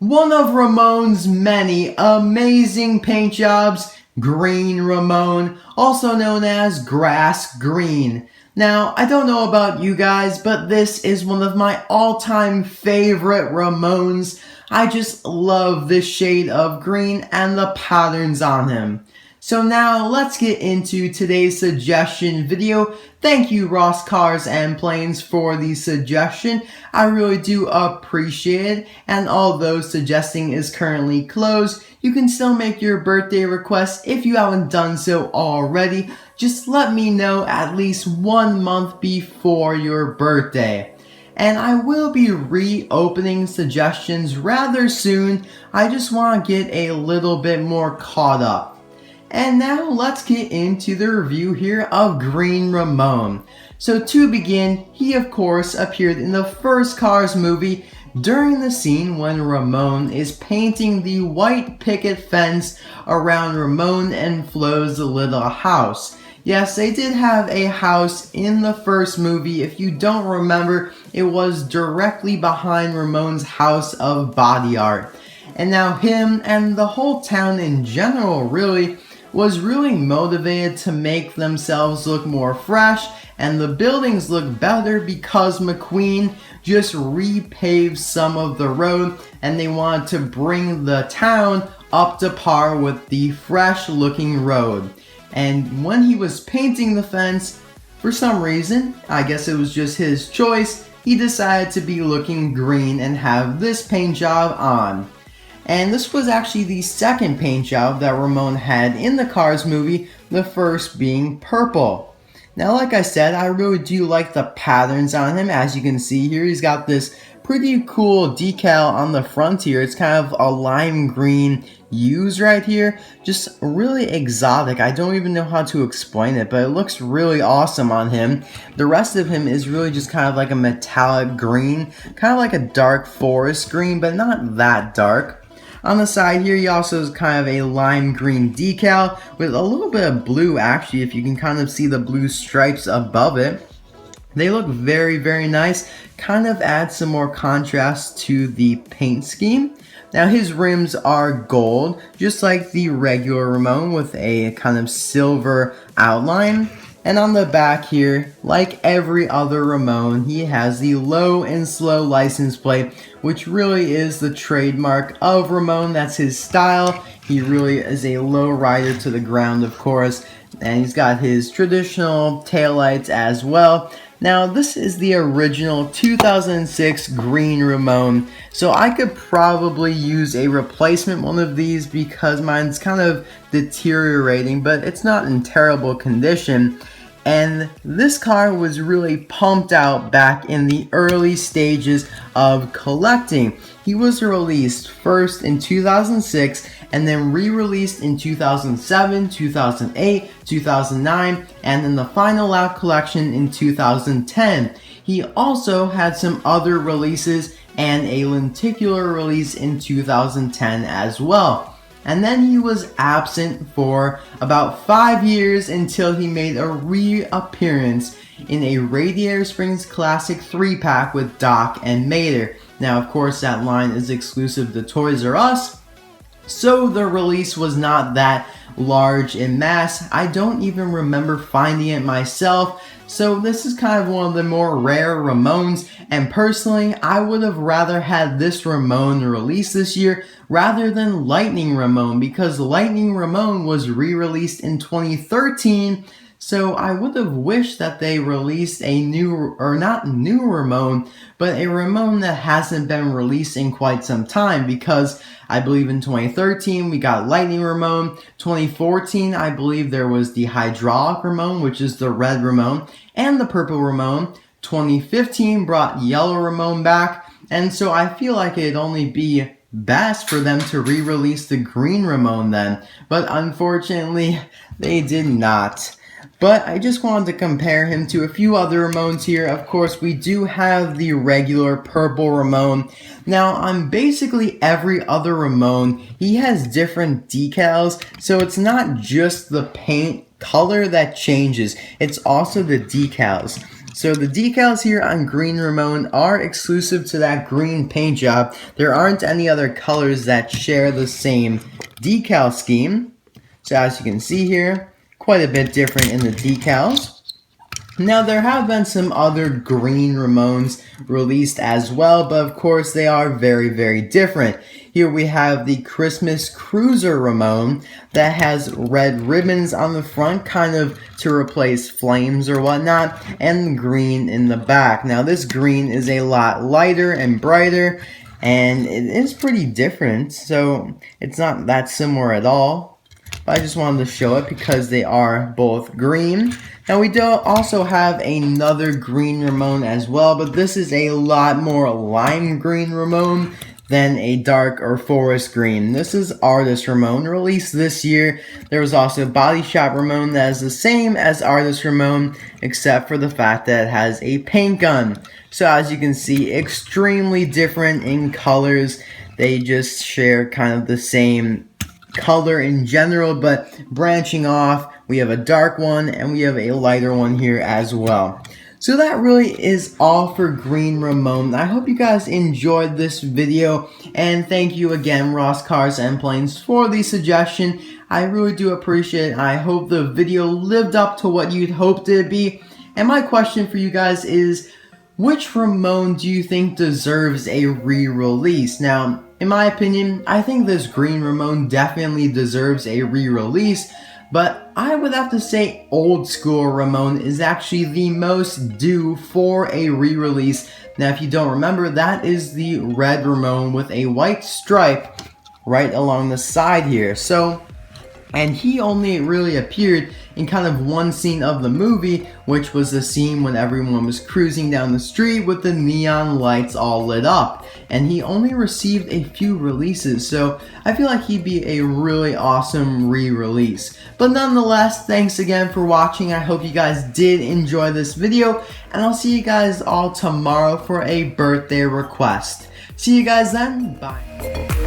One of Ramone's many amazing paint jobs, Green Ramone, also known as Grass Green. Now, I don't know about you guys, but this is one of my all-time favorite Ramones. I just love this shade of green and the patterns on him. So now let's get into today's suggestion video. Thank you Ross Cars and Planes for the suggestion. I really do appreciate it, and although suggesting is currently closed, you can still make your birthday request if you haven't done so already. Just let me know at least 1 month before your birthday. And I will be reopening suggestions rather soon. I just want to get a little bit more caught up. And now let's get into the review here of Green Ramone. So to begin, he of course appeared in the first Cars movie during the scene when Ramone is painting the white picket fence around Ramone and Flo's little house. Yes, they did have a house in the first movie. If you don't remember, it was directly behind Ramone's house of body art. And now him and the whole town in general was really motivated to make themselves look more fresh and the buildings look better because McQueen just repaved some of the road and they wanted to bring the town up to par with the fresh looking road. And when he was painting the fence, for some reason, I guess it was just his choice, he decided to be looking green and have this paint job on. And this was actually the second paint job that Ramone had in the Cars movie, the first being purple. Now, like I said, I really do like the patterns on him. As you can see here, he's got this pretty cool decal on the front here. It's kind of a lime green hues right here. Just really exotic. I don't even know how to explain it, but it looks really awesome on him. The rest of him is really just kind of like a metallic green, kind of like a dark forest green, but not that dark. On the side here, he also has kind of a lime green decal with a little bit of blue actually, if you can kind of see the blue stripes above it. They look very, very nice. Kind of add some more contrast to the paint scheme. Now his rims are gold, just like the regular Ramone with a kind of silver outline. And on the back here, like every other Ramone, he has the low and slow license plate, which really is the trademark of Ramone. That's his style. He really is a low rider to the ground, of course. And he's got his traditional taillights as well. Now, this is the original 2006 Green Ramone, so I could probably use a replacement one of these because mine's kind of deteriorating, but it's not in terrible condition. And this car was really pumped out back in the early stages of collecting. He was released first in 2006 and then re-released in 2007, 2008, 2009, and then the final out collection in 2010. He also had some other releases and a lenticular release in 2010 as well. And then he was absent for about 5 years until he made a reappearance in a Radiator Springs Classic 3-pack with Doc and Mater. Now, of course, that line is exclusive to Toys R Us, so the release was not that large in mass. I don't even remember finding it myself, so this is kind of one of the more rare Ramones, and personally, I would have rather had this Ramone released this year rather than Lightning Ramone, because Lightning Ramone was re-released in 2013, so I would have wished that they released a new, or not new Ramone, but a Ramone that hasn't been released in quite some time, because I believe in 2013 we got Lightning Ramone, 2014 I believe there was the Hydraulic Ramone, which is the red Ramone, and the purple Ramone. 2015 brought Yellow Ramone back, and so I feel like it'd only be best for them to re-release the Green Ramone then, but unfortunately they did not. But I just wanted to compare him to a few other Ramones here. Of course, we do have the regular purple Ramone. Now, on basically every other Ramone, he has different decals, so it's not just the paint color that changes, it's also the decals. So the decals here on Green Ramone are exclusive to that green paint job. There aren't any other colors that share the same decal scheme. So as you can see here, quite a bit different in the decals. Now there have been some other Green Ramones released as well, but of course they are very, very different. Here we have the Christmas Cruiser Ramone that has red ribbons on the front, kind of to replace flames or whatnot, and green in the back. Now this green is a lot lighter and brighter, and it is pretty different, so it's not that similar at all. But I just wanted to show it because they are both green. Now we do also have another Green Ramone as well, but this is a lot more lime green Ramone than a dark or forest green. This is Artist Ramone, released this year. There was also Body Shop Ramone that is the same as Artist Ramone, except for the fact that it has a paint gun. So as you can see, extremely different in colors. They just share kind of the same color in general, but branching off, we have a dark one and we have a lighter one here as well. So that really is all for Green Ramone. I hope you guys enjoyed this video, and thank you again, Ross Cars and Planes, for the suggestion. I really do appreciate it. I hope the video lived up to what you'd hoped it to be. And my question for you guys is, which Ramone do you think deserves a re-release? Now, in my opinion, I think this Green Ramone definitely deserves a re-release, but I would have to say Old School Ramone is actually the most due for a re-release. Now, if you don't remember, that is the red Ramone with a white stripe right along the side here. And he only really appeared in kind of one scene of the movie, which was the scene when everyone was cruising down the street with the neon lights all lit up. And he only received a few releases, so I feel like he'd be a really awesome re-release. But nonetheless, thanks again for watching. I hope you guys did enjoy this video, and I'll see you guys all tomorrow for a birthday request. See you guys then. Bye.